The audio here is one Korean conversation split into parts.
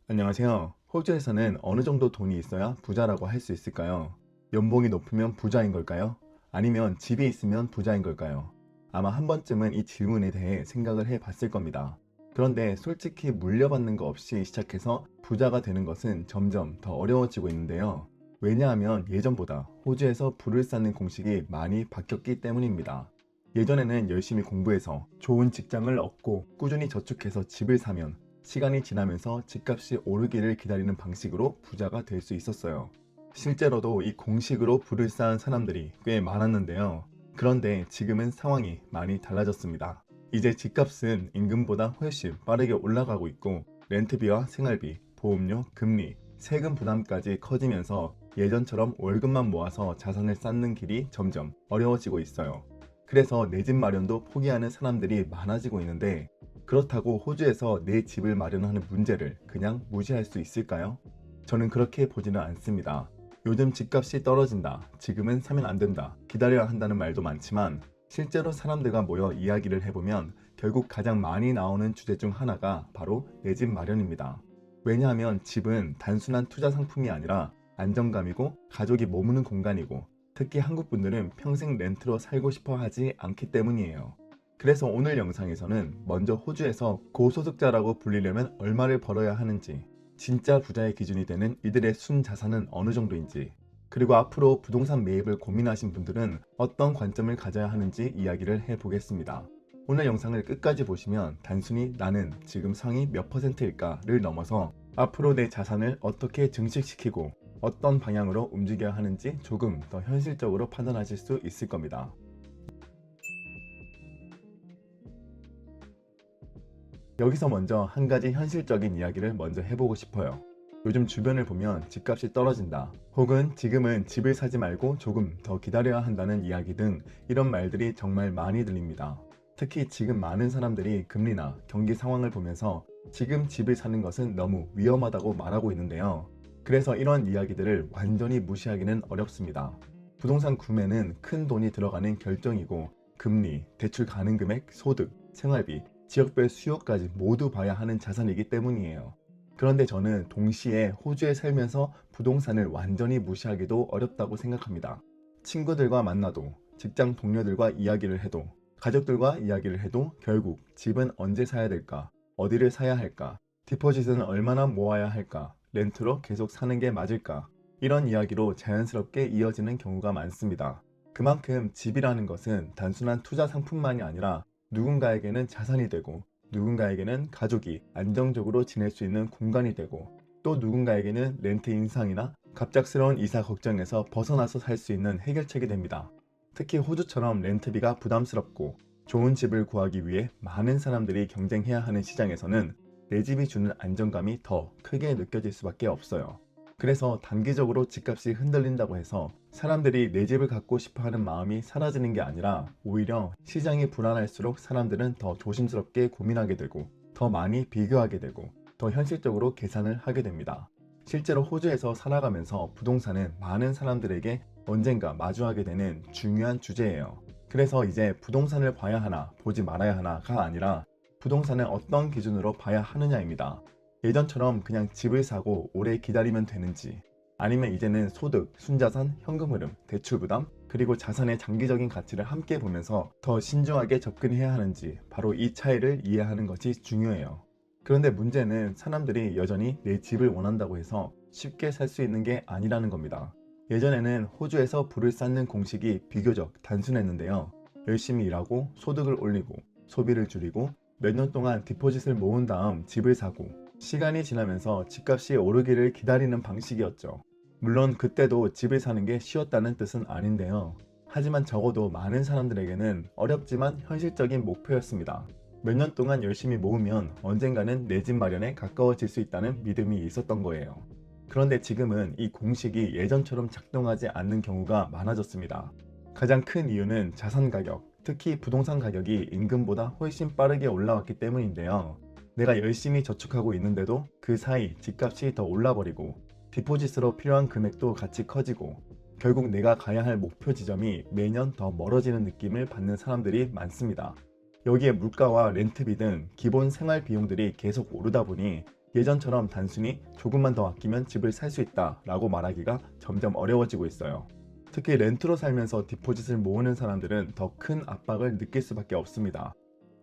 안녕하세요. 호주에서는 어느 정도 돈이 있어야 부자라고 할 수 있을까요? 연봉이 높으면 부자인 걸까요? 아니면 집이 있으면 부자인 걸까요? 아마 한 번쯤은 이 질문에 대해 생각을 해 봤을 겁니다. 그런데 솔직히 물려받는 거 없이 시작해서 부자가 되는 것은 점점 더 어려워지고 있는데요. 왜냐하면 예전보다 호주에서 부를 쌓는 공식이 많이 바뀌었기 때문입니다. 예전에는 열심히 공부해서 좋은 직장을 얻고 꾸준히 저축해서 집을 사면 시간이 지나면서 집값이 오르기를 기다리는 방식으로 부자가 될 수 있었어요. 실제로도 이 공식으로 부를 쌓은 사람들이 꽤 많았는데요. 그런데 지금은 상황이 많이 달라졌습니다. 이제 집값은 임금보다 훨씬 빠르게 올라가고 있고 렌트비와 생활비, 보험료, 금리, 세금 부담까지 커지면서 예전처럼 월급만 모아서 자산을 쌓는 길이 점점 어려워지고 있어요. 그래서 내 집 마련도 포기하는 사람들이 많아지고 있는데 그렇다고 호주에서 내 집을 마련하는 문제를 그냥 무시할 수 있을까요? 저는 그렇게 보지는 않습니다. 요즘 집값이 떨어진다, 지금은 사면 안 된다, 기다려야 한다는 말도 많지만 실제로 사람들과 모여 이야기를 해보면 결국 가장 많이 나오는 주제 중 하나가 바로 내 집 마련입니다. 왜냐하면 집은 단순한 투자 상품이 아니라 안정감이고 가족이 머무는 공간이고 특히 한국 분들은 평생 렌트로 살고 싶어 하지 않기 때문이에요. 그래서 오늘 영상에서는 먼저 호주에서 고소득자라고 불리려면 얼마를 벌어야 하는지, 진짜 부자의 기준이 되는 이들의 순자산은 어느 정도인지, 그리고 앞으로 부동산 매입을 고민하신 분들은 어떤 관점을 가져야 하는지 이야기를 해보겠습니다. 오늘 영상을 끝까지 보시면 단순히 나는 지금 상위 몇 %일까를 넘어서 앞으로 내 자산을 어떻게 증식시키고 어떤 방향으로 움직여야 하는지 조금 더 현실적으로 판단하실 수 있을 겁니다. 여기서 먼저 한 가지 현실적인 이야기를 먼저 해보고 싶어요. 요즘 주변을 보면 집값이 떨어진다, 혹은 지금은 집을 사지 말고 조금 더 기다려야 한다는 이야기 등 이런 말들이 정말 많이 들립니다. 특히 지금 많은 사람들이 금리나 경기 상황을 보면서 지금 집을 사는 것은 너무 위험하다고 말하고 있는데요. 그래서 이런 이야기들을 완전히 무시하기는 어렵습니다. 부동산 구매는 큰 돈이 들어가는 결정이고 금리, 대출 가능 금액, 소득, 생활비, 지역별 수요까지 모두 봐야 하는 자산이기 때문이에요. 그런데 저는 동시에 호주에 살면서 부동산을 완전히 무시하기도 어렵다고 생각합니다. 친구들과 만나도, 직장 동료들과 이야기를 해도, 가족들과 이야기를 해도 결국 집은 언제 사야 될까? 어디를 사야 할까? 디포짓은 얼마나 모아야 할까? 렌트로 계속 사는 게 맞을까? 이런 이야기로 자연스럽게 이어지는 경우가 많습니다. 그만큼 집이라는 것은 단순한 투자 상품만이 아니라 누군가에게는 자산이 되고 누군가에게는 가족이 안정적으로 지낼 수 있는 공간이 되고 또 누군가에게는 렌트 인상이나 갑작스러운 이사 걱정에서 벗어나서 살 수 있는 해결책이 됩니다. 특히 호주처럼 렌트비가 부담스럽고 좋은 집을 구하기 위해 많은 사람들이 경쟁해야 하는 시장에서는 내 집이 주는 안정감이 더 크게 느껴질 수밖에 없어요. 그래서 단기적으로 집값이 흔들린다고 해서 사람들이 내 집을 갖고 싶어 하는 마음이 사라지는 게 아니라 오히려 시장이 불안할수록 사람들은 더 조심스럽게 고민하게 되고 더 많이 비교하게 되고 더 현실적으로 계산을 하게 됩니다. 실제로 호주에서 살아가면서 부동산은 많은 사람들에게 언젠가 마주하게 되는 중요한 주제예요. 그래서 이제 부동산을 봐야 하나 보지 말아야 하나가 아니라 부동산을 어떤 기준으로 봐야 하느냐입니다. 예전처럼 그냥 집을 사고 오래 기다리면 되는지, 아니면 이제는 소득, 순자산, 현금 흐름, 대출 부담, 그리고 자산의 장기적인 가치를 함께 보면서 더 신중하게 접근해야 하는지, 바로 이 차이를 이해하는 것이 중요해요. 그런데 문제는 사람들이 여전히 내 집을 원한다고 해서 쉽게 살 수 있는 게 아니라는 겁니다. 예전에는 호주에서 부를 쌓는 공식이 비교적 단순했는데요. 열심히 일하고 소득을 올리고 소비를 줄이고 몇 년 동안 디포짓을 모은 다음 집을 사고 시간이 지나면서 집값이 오르기를 기다리는 방식이었죠. 물론 그때도 집을 사는 게 쉬웠다는 뜻은 아닌데요. 하지만 적어도 많은 사람들에게는 어렵지만 현실적인 목표였습니다. 몇 년 동안 열심히 모으면 언젠가는 내 집 마련에 가까워질 수 있다는 믿음이 있었던 거예요. 그런데 지금은 이 공식이 예전처럼 작동하지 않는 경우가 많아졌습니다. 가장 큰 이유는 자산 가격, 특히 부동산 가격이 임금보다 훨씬 빠르게 올라왔기 때문인데요. 내가 열심히 저축하고 있는데도 그 사이 집값이 더 올라버리고 디포짓으로 필요한 금액도 같이 커지고 결국 내가 가야 할 목표 지점이 매년 더 멀어지는 느낌을 받는 사람들이 많습니다. 여기에 물가와 렌트비 등 기본 생활 비용들이 계속 오르다 보니 예전처럼 단순히 조금만 더 아끼면 집을 살 수 있다 라고 말하기가 점점 어려워지고 있어요. 특히 렌트로 살면서 디포짓을 모으는 사람들은 더 큰 압박을 느낄 수밖에 없습니다.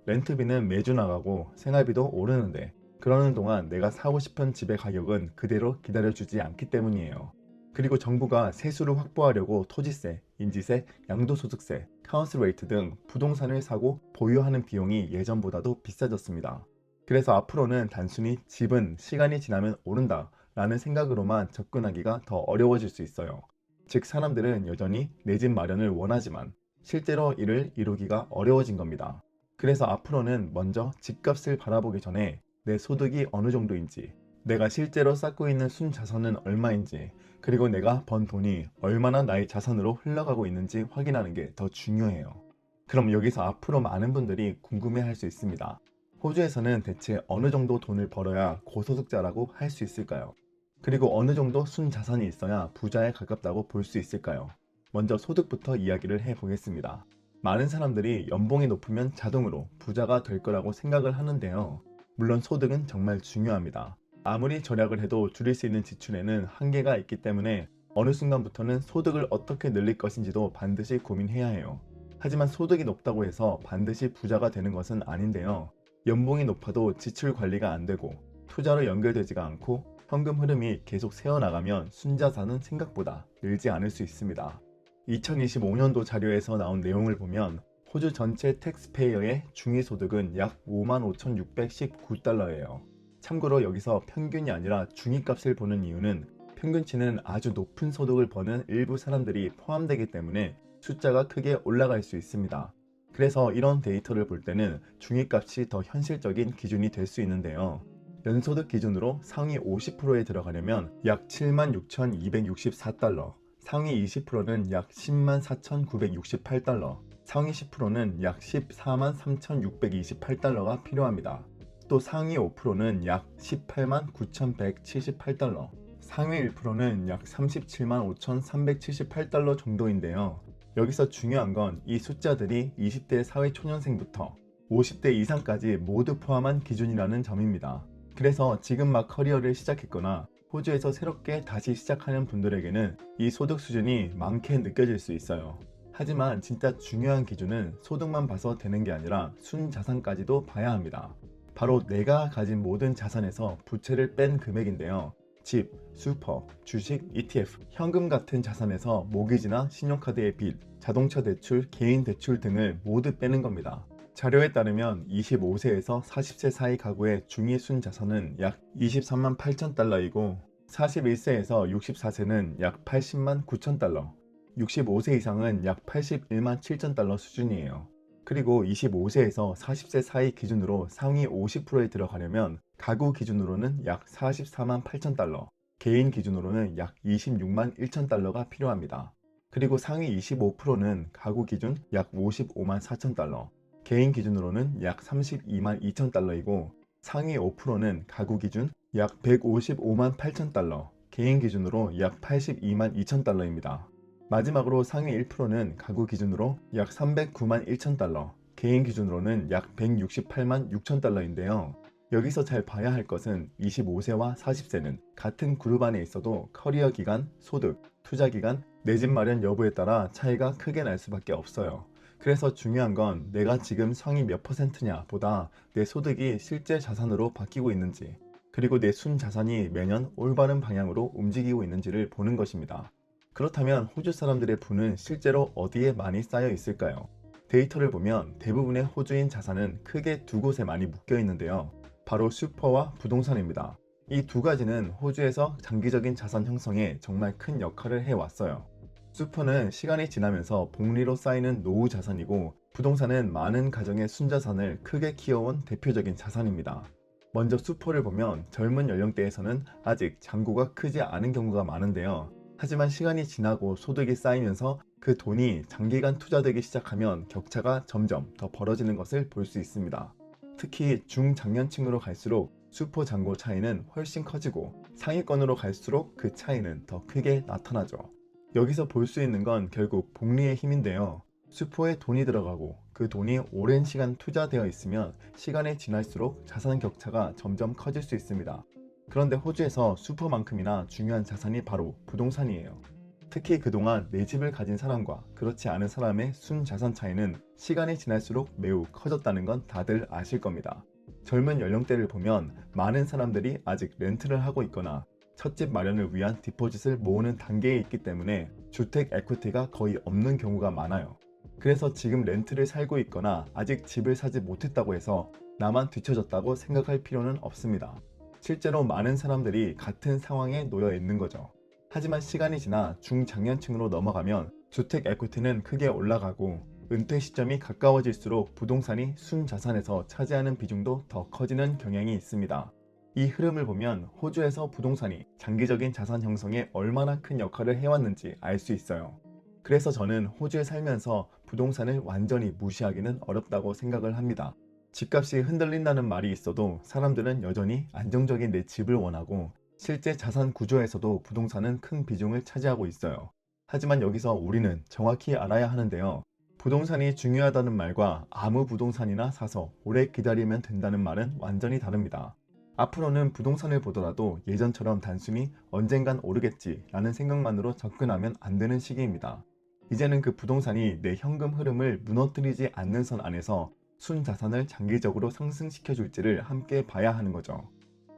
렌트비는 매주 나가고 생활비도 오르는데 그러는 동안 내가 사고 싶은 집의 가격은 그대로 기다려주지 않기 때문이에요. 그리고 정부가 세수를 확보하려고 토지세, 인지세, 양도소득세, 카운슬레이트 등 부동산을 사고 보유하는 비용이 예전보다도 비싸졌습니다. 그래서 앞으로는 단순히 집은 시간이 지나면 오른다 라는 생각으로만 접근하기가 더 어려워질 수 있어요. 즉 사람들은 여전히 내 집 마련을 원하지만 실제로 이를 이루기가 어려워진 겁니다. 그래서 앞으로는 먼저 집값을 바라보기 전에 내 소득이 어느 정도인지, 내가 실제로 쌓고 있는 순자산은 얼마인지, 그리고 내가 번 돈이 얼마나 나의 자산으로 흘러가고 있는지 확인하는 게 더 중요해요. 그럼 여기서 앞으로 많은 분들이 궁금해할 수 있습니다. 호주에서는 대체 어느 정도 돈을 벌어야 고소득자라고 할 수 있을까요? 그리고 어느 정도 순자산이 있어야 부자에 가깝다고 볼 수 있을까요? 먼저 소득부터 이야기를 해보겠습니다. 많은 사람들이 연봉이 높으면 자동으로 부자가 될 거라고 생각을 하는데요. 물론 소득은 정말 중요합니다. 아무리 절약을 해도 줄일 수 있는 지출에는 한계가 있기 때문에 어느 순간부터는 소득을 어떻게 늘릴 것인지도 반드시 고민해야 해요. 하지만 소득이 높다고 해서 반드시 부자가 되는 것은 아닌데요. 연봉이 높아도 지출 관리가 안 되고 투자로 연결되지가 않고 현금 흐름이 계속 새어나가면 순자산은 생각보다 늘지 않을 수 있습니다. 2025년도 자료에서 나온 내용을 보면 호주 전체 텍스페이어의 중위소득은 약 55,619달러예요. 참고로 여기서 평균이 아니라 중위값을 보는 이유는 평균치는 아주 높은 소득을 버는 일부 사람들이 포함되기 때문에 숫자가 크게 올라갈 수 있습니다. 그래서 이런 데이터를 볼 때는 중위값이 더 현실적인 기준이 될 수 있는데요. 연소득 기준으로 상위 50%에 들어가려면 약 76,264달러, 상위 20%는 약 104,968달러, 상위 10%는 약 143,628달러가 필요합니다. 또 상위 5%는 약 189,178달러, 상위 1%는 약 375,378달러 정도인데요. 여기서 중요한 건 이 숫자들이 20대 사회초년생부터 50대 이상까지 모두 포함한 기준이라는 점입니다. 그래서 지금 막 커리어를 시작했거나 호주에서 새롭게 다시 시작하는 분들에게는 이 소득 수준이 많게 느껴질 수 있어요. 하지만 진짜 중요한 기준은 소득만 봐서 되는 게 아니라 순자산까지도 봐야 합니다. 바로 내가 가진 모든 자산에서 부채를 뺀 금액인데요. 집, 슈퍼, 주식, ETF, 현금 같은 자산에서 모기지나 신용카드의 빚, 자동차 대출, 개인 대출 등을 모두 빼는 겁니다. 자료에 따르면 25세에서 40세 사이 가구의 중위 순자산은 약 23만 8천 달러이고 41세에서 64세는 약 80만 9천 달러, 65세 이상은 약 81만 7천 달러 수준이에요. 그리고 25세에서 40세 사이 기준으로 상위 50%에 들어가려면 가구 기준으로는 약 44만 8천 달러, 개인 기준으로는 약 26만 1천 달러가 필요합니다. 그리고 상위 25%는 가구 기준 약 55만 4천 달러, 개인 기준으로는 약 32만 2천 달러이고 상위 5%는 가구 기준 약 155만 8천 달러, 개인 기준으로 약 82만 2천 달러입니다. 마지막으로 상위 1%는 가구 기준으로 약 309만 1천 달러, 개인 기준으로는 약 168만 6천 달러인데요. 여기서 잘 봐야 할 것은 25세와 40세는 같은 그룹 안에 있어도 커리어 기간, 소득, 투자 기간, 내 집 마련 여부에 따라 차이가 크게 날 수밖에 없어요. 그래서 중요한 건 내가 지금 상위 몇 %냐 보다 내 소득이 실제 자산으로 바뀌고 있는지, 그리고 내 순자산이 매년 올바른 방향으로 움직이고 있는지를 보는 것입니다. 그렇다면 호주 사람들의 부는 실제로 어디에 많이 쌓여 있을까요? 데이터를 보면 대부분의 호주인 자산은 크게 두 곳에 많이 묶여 있는데요. 바로 슈퍼와 부동산입니다. 이 두 가지는 호주에서 장기적인 자산 형성에 정말 큰 역할을 해왔어요. 슈퍼는 시간이 지나면서 복리로 쌓이는 노후 자산이고 부동산은 많은 가정의 순자산을 크게 키워온 대표적인 자산입니다. 먼저 슈퍼를 보면 젊은 연령대에서는 아직 잔고가 크지 않은 경우가 많은데요. 하지만 시간이 지나고 소득이 쌓이면서 그 돈이 장기간 투자되기 시작하면 격차가 점점 더 벌어지는 것을 볼 수 있습니다. 특히 중장년층으로 갈수록 슈퍼 잔고 차이는 훨씬 커지고 상위권으로 갈수록 그 차이는 더 크게 나타나죠. 여기서 볼 수 있는 건 결국 복리의 힘인데요. 슈퍼에 돈이 들어가고 그 돈이 오랜 시간 투자되어 있으면 시간이 지날수록 자산 격차가 점점 커질 수 있습니다. 그런데 호주에서 슈퍼만큼이나 중요한 자산이 바로 부동산이에요. 특히 그동안 내 집을 가진 사람과 그렇지 않은 사람의 순자산 차이는 시간이 지날수록 매우 커졌다는 건 다들 아실 겁니다. 젊은 연령대를 보면 많은 사람들이 아직 렌트를 하고 있거나 첫집 마련을 위한 디포짓을 모으는 단계에 있기 때문에 주택 에퀴티가 거의 없는 경우가 많아요. 그래서 지금 렌트를 살고 있거나 아직 집을 사지 못했다고 해서 나만 뒤처졌다고 생각할 필요는 없습니다. 실제로 많은 사람들이 같은 상황에 놓여 있는 거죠. 하지만 시간이 지나 중장년층으로 넘어가면 주택 에퀴티는 크게 올라가고 은퇴 시점이 가까워질수록 부동산이 순자산에서 차지하는 비중도 더 커지는 경향이 있습니다. 이 흐름을 보면 호주에서 부동산이 장기적인 자산 형성에 얼마나 큰 역할을 해왔는지 알 수 있어요. 그래서 저는 호주에 살면서 부동산을 완전히 무시하기는 어렵다고 생각을 합니다. 집값이 흔들린다는 말이 있어도 사람들은 여전히 안정적인 내 집을 원하고 실제 자산 구조에서도 부동산은 큰 비중을 차지하고 있어요. 하지만 여기서 우리는 정확히 알아야 하는데요. 부동산이 중요하다는 말과 아무 부동산이나 사서 오래 기다리면 된다는 말은 완전히 다릅니다. 앞으로는 부동산을 보더라도 예전처럼 단순히 언젠간 오르겠지 라는 생각만으로 접근하면 안 되는 시기입니다. 이제는 그 부동산이 내 현금 흐름을 무너뜨리지 않는 선 안에서 순자산을 장기적으로 상승시켜 줄지를 함께 봐야 하는 거죠.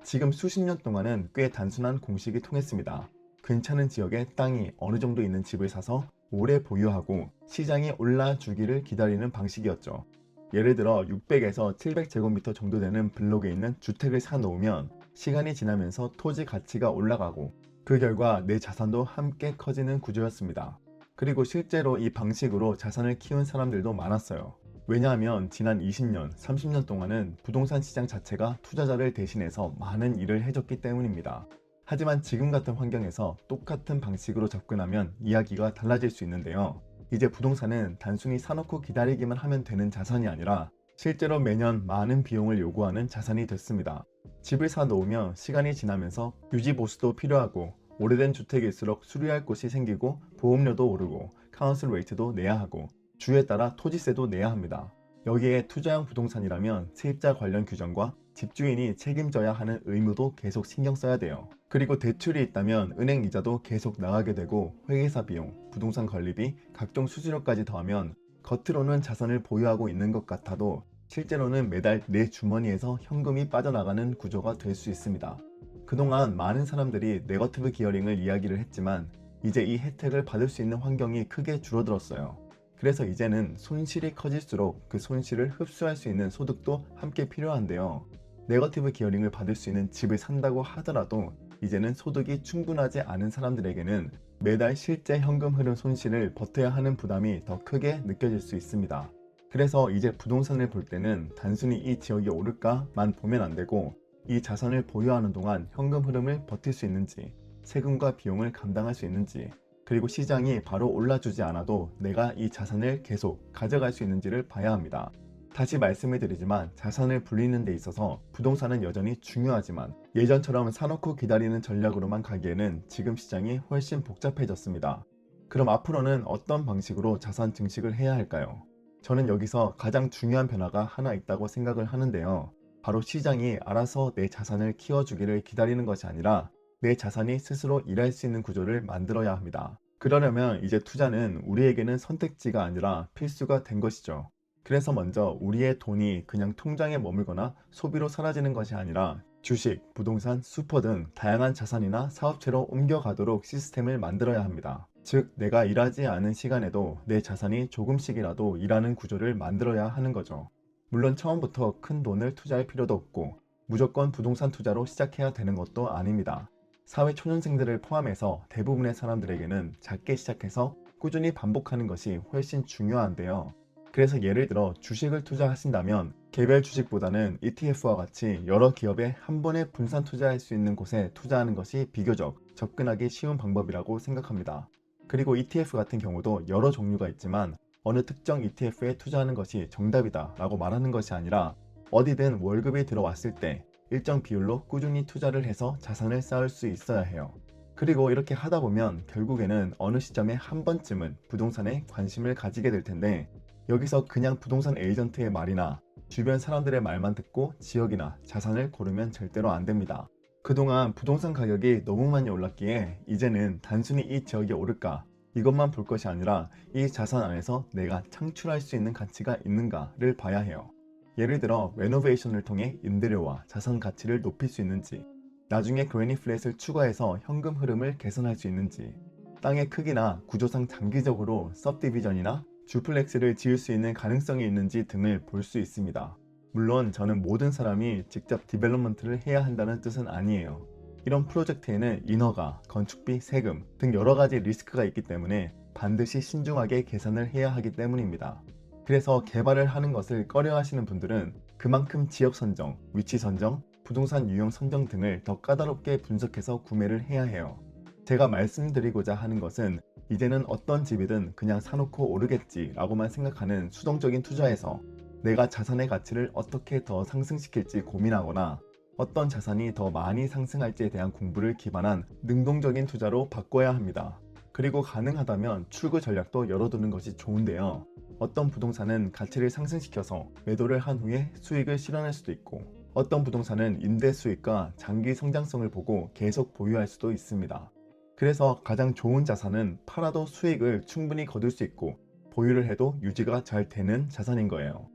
지금 수십 년 동안은 꽤 단순한 공식이 통했습니다. 괜찮은 지역에 땅이 어느 정도 있는 집을 사서 오래 보유하고 시장이 올라주기를 기다리는 방식이었죠. 예를 들어 600에서 700제곱미터 정도 되는 블록에 있는 주택을 사놓으면 시간이 지나면서 토지 가치가 올라가고 그 결과 내 자산도 함께 커지는 구조였습니다. 그리고 실제로 이 방식으로 자산을 키운 사람들도 많았어요. 왜냐하면 지난 20년, 30년 동안은 부동산 시장 자체가 투자자를 대신해서 많은 일을 해줬기 때문입니다. 하지만 지금 같은 환경에서 똑같은 방식으로 접근하면 이야기가 달라질 수 있는데요. 이제 부동산은 단순히 사놓고 기다리기만 하면 되는 자산이 아니라 실제로 매년 많은 비용을 요구하는 자산이 됐습니다. 집을 사놓으면 시간이 지나면서 유지보수도 필요하고 오래된 주택일수록 수리할 곳이 생기고 보험료도 오르고 카운슬 레이트도 내야 하고 주에 따라 토지세도 내야 합니다. 여기에 투자형 부동산이라면 세입자 관련 규정과 집주인이 책임져야 하는 의무도 계속 신경 써야 돼요. 그리고 대출이 있다면 은행 이자도 계속 나가게 되고 회계사 비용, 부동산 관리비, 각종 수수료까지 더하면 겉으로는 자산을 보유하고 있는 것 같아도 실제로는 매달 내 주머니에서 현금이 빠져나가는 구조가 될 수 있습니다. 그동안 많은 사람들이 네거티브 기어링을 이야기를 했지만 이제 이 혜택을 받을 수 있는 환경이 크게 줄어들었어요. 그래서 이제는 손실이 커질수록 그 손실을 흡수할 수 있는 소득도 함께 필요한데요. 네거티브 기어링을 받을 수 있는 집을 산다고 하더라도 이제는 소득이 충분하지 않은 사람들에게는 매달 실제 현금 흐름 손실을 버텨야 하는 부담이 더 크게 느껴질 수 있습니다. 그래서 이제 부동산을 볼 때는 단순히 이 지역이 오를까만 보면 안 되고 이 자산을 보유하는 동안 현금 흐름을 버틸 수 있는지, 세금과 비용을 감당할 수 있는지, 그리고 시장이 바로 올라주지 않아도 내가 이 자산을 계속 가져갈 수 있는지를 봐야 합니다. 다시 말씀을 드리지만 자산을 불리는 데 있어서 부동산은 여전히 중요하지만 예전처럼 사놓고 기다리는 전략으로만 가기에는 지금 시장이 훨씬 복잡해졌습니다. 그럼 앞으로는 어떤 방식으로 자산 증식을 해야 할까요? 저는 여기서 가장 중요한 변화가 하나 있다고 생각을 하는데요. 바로 시장이 알아서 내 자산을 키워주기를 기다리는 것이 아니라 내 자산이 스스로 일할 수 있는 구조를 만들어야 합니다. 그러려면 이제 투자는 우리에게는 선택지가 아니라 필수가 된 것이죠. 그래서 먼저 우리의 돈이 그냥 통장에 머물거나 소비로 사라지는 것이 아니라 주식, 부동산, 슈퍼 등 다양한 자산이나 사업체로 옮겨가도록 시스템을 만들어야 합니다. 즉, 내가 일하지 않은 시간에도 내 자산이 조금씩이라도 일하는 구조를 만들어야 하는 거죠. 물론 처음부터 큰 돈을 투자할 필요도 없고 무조건 부동산 투자로 시작해야 되는 것도 아닙니다. 사회 초년생들을 포함해서 대부분의 사람들에게는 작게 시작해서 꾸준히 반복하는 것이 훨씬 중요한데요. 그래서 예를 들어 주식을 투자하신다면 개별 주식보다는 ETF와 같이 여러 기업에 한 번에 분산 투자할 수 있는 곳에 투자하는 것이 비교적 접근하기 쉬운 방법이라고 생각합니다. 그리고 ETF 같은 경우도 여러 종류가 있지만 어느 특정 ETF에 투자하는 것이 정답이다 라고 말하는 것이 아니라 어디든 월급이 들어왔을 때 일정 비율로 꾸준히 투자를 해서 자산을 쌓을 수 있어야 해요. 그리고 이렇게 하다 보면 결국에는 어느 시점에 한 번쯤은 부동산에 관심을 가지게 될 텐데 여기서 그냥 부동산 에이전트의 말이나 주변 사람들의 말만 듣고 지역이나 자산을 고르면 절대로 안 됩니다. 그동안 부동산 가격이 너무 많이 올랐기에 이제는 단순히 이 지역이 오를까 이것만 볼 것이 아니라 이 자산 안에서 내가 창출할 수 있는 가치가 있는가를 봐야 해요. 예를 들어 레노베이션을 통해 임대료와 자산 가치를 높일 수 있는지, 나중에 그래니 플랫을 추가해서 현금 흐름을 개선할 수 있는지, 땅의 크기나 구조상 장기적으로 सब디비전이나 주플렉스를 지을 수 있는 가능성이 있는지 등을 볼 수 있습니다. 물론 저는 모든 사람이 직접 디벨롭먼트를 해야 한다는 뜻은 아니에요. 이런 프로젝트에는 인허가, 건축비, 세금 등 여러 가지 리스크가 있기 때문에 반드시 신중하게 계산을 해야 하기 때문입니다. 그래서 개발을 하는 것을 꺼려 하시는 분들은 그만큼 지역 선정, 위치 선정, 부동산 유형 선정 등을 더 까다롭게 분석해서 구매를 해야 해요. 제가 말씀드리고자 하는 것은 이제는 어떤 집이든 그냥 사놓고 오르겠지 라고만 생각하는 수동적인 투자에서 내가 자산의 가치를 어떻게 더 상승시킬지 고민하거나 어떤 자산이 더 많이 상승할지에 대한 공부를 기반한 능동적인 투자로 바꿔야 합니다. 그리고 가능하다면 출구 전략도 열어두는 것이 좋은데요. 어떤 부동산은 가치를 상승시켜서 매도를 한 후에 수익을 실현할 수도 있고, 어떤 부동산은 임대 수익과 장기 성장성을 보고 계속 보유할 수도 있습니다. 그래서 가장 좋은 자산은 팔아도 수익을 충분히 거둘 수 있고 보유를 해도 유지가 잘 되는 자산인 거예요.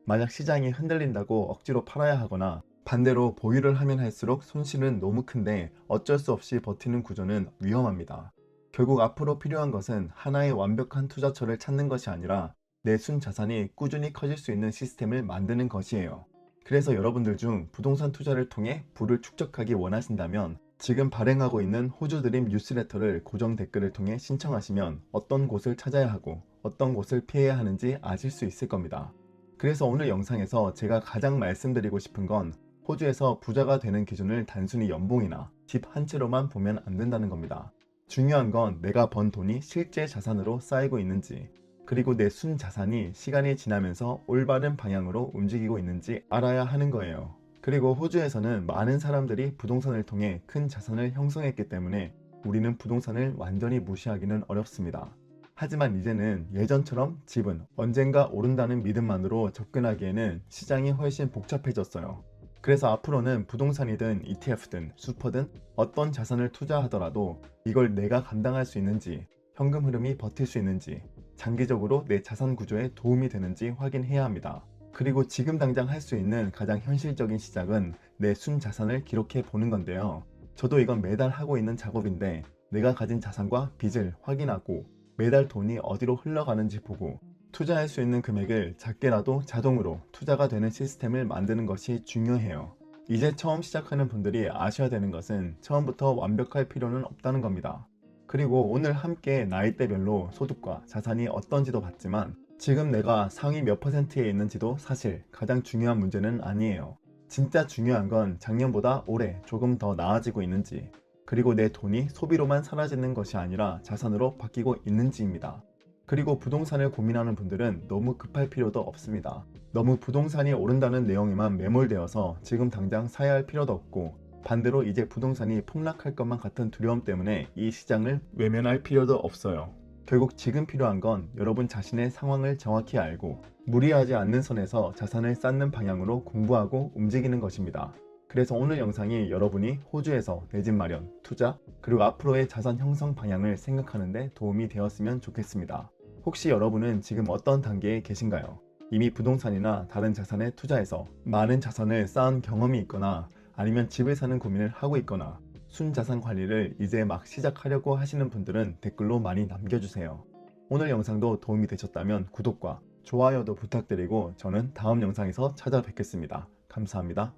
만약 시장이 흔들린다고 억지로 팔아야 하거나 반대로 보유를 하면 할수록 손실은 너무 큰데 어쩔 수 없이 버티는 구조는 위험합니다. 결국 앞으로 필요한 것은 하나의 완벽한 투자처를 찾는 것이 아니라 내 순자산이 꾸준히 커질 수 있는 시스템을 만드는 것이에요. 그래서 여러분들 중 부동산 투자를 통해 부를 축적하기 원하신다면 지금 발행하고 있는 호주드림 뉴스레터를 고정 댓글을 통해 신청하시면 어떤 곳을 찾아야 하고 어떤 곳을 피해야 하는지 아실 수 있을 겁니다. 그래서 오늘 영상에서 제가 가장 말씀드리고 싶은 건 호주에서 부자가 되는 기준을 단순히 연봉이나 집 한 채로만 보면 안 된다는 겁니다. 중요한 건 내가 번 돈이 실제 자산으로 쌓이고 있는지, 그리고 내 순자산이 시간이 지나면서 올바른 방향으로 움직이고 있는지 알아야 하는 거예요. 그리고 호주에서는 많은 사람들이 부동산을 통해 큰 자산을 형성했기 때문에 우리는 부동산을 완전히 무시하기는 어렵습니다. 하지만 이제는 예전처럼 집은 언젠가 오른다는 믿음만으로 접근하기에는 시장이 훨씬 복잡해졌어요. 그래서 앞으로는 부동산이든 ETF든 슈퍼든 어떤 자산을 투자하더라도 이걸 내가 감당할 수 있는지, 현금 흐름이 버틸 수 있는지, 장기적으로 내 자산 구조에 도움이 되는지 확인해야 합니다. 그리고 지금 당장 할 수 있는 가장 현실적인 시작은 내 순자산을 기록해 보는 건데요. 저도 이건 매달 하고 있는 작업인데 내가 가진 자산과 빚을 확인하고 매달 돈이 어디로 흘러가는지 보고 투자할 수 있는 금액을 작게라도 자동으로 투자가 되는 시스템을 만드는 것이 중요해요. 이제 처음 시작하는 분들이 아셔야 되는 것은 처음부터 완벽할 필요는 없다는 겁니다. 그리고 오늘 함께 나이대별로 소득과 자산이 어떤지도 봤지만 지금 내가 상위 몇 퍼센트에 있는지도 사실 가장 중요한 문제는 아니에요. 진짜 중요한 건 작년보다 올해 조금 더 나아지고 있는지, 그리고 내 돈이 소비로만 사라지는 것이 아니라 자산으로 바뀌고 있는지입니다. 그리고 부동산을 고민하는 분들은 너무 급할 필요도 없습니다. 너무 부동산이 오른다는 내용에만 매몰되어서 지금 당장 사야 할 필요도 없고, 반대로 이제 부동산이 폭락할 것만 같은 두려움 때문에 이 시장을 외면할 필요도 없어요. 결국 지금 필요한 건 여러분 자신의 상황을 정확히 알고 무리하지 않는 선에서 자산을 쌓는 방향으로 공부하고 움직이는 것입니다. 그래서 오늘 영상이 여러분이 호주에서 내 집 마련, 투자, 그리고 앞으로의 자산 형성 방향을 생각하는 데 도움이 되었으면 좋겠습니다. 혹시 여러분은 지금 어떤 단계에 계신가요? 이미 부동산이나 다른 자산에 투자해서 많은 자산을 쌓은 경험이 있거나 아니면 집을 사는 고민을 하고 있거나 순자산 관리를 이제 막 시작하려고 하시는 분들은 댓글로 많이 남겨주세요. 오늘 영상도 도움이 되셨다면 구독과 좋아요도 부탁드리고 저는 다음 영상에서 찾아뵙겠습니다. 감사합니다.